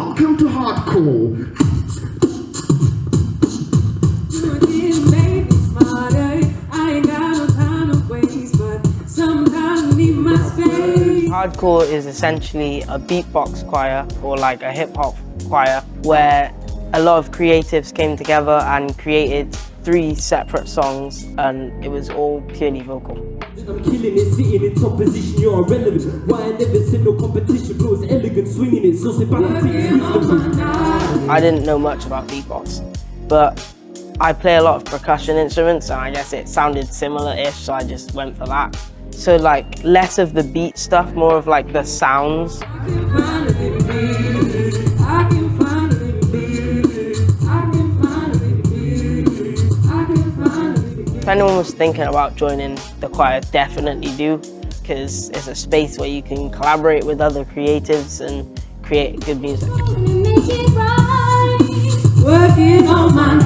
Welcome to Hard Côr. Hard Côr is essentially a beatbox choir, or like a hip-hop choir, where a lot of creatives came together and created 3 separate songs, and it was all purely vocal. I'm killing it, sitting in top position, you're irrelevant. Why I never said no competition, bro, it's elegant, swinging it, so sit back and take it. I didn't know much about beatbox, but I play a lot of percussion instruments, and I guess it sounded similar-ish, so I just went for that. So like less of the beat stuff, more of like the sounds. If anyone was thinking about joining the choir, definitely do, because it's a space where you can collaborate with other creatives and create good music. Working on my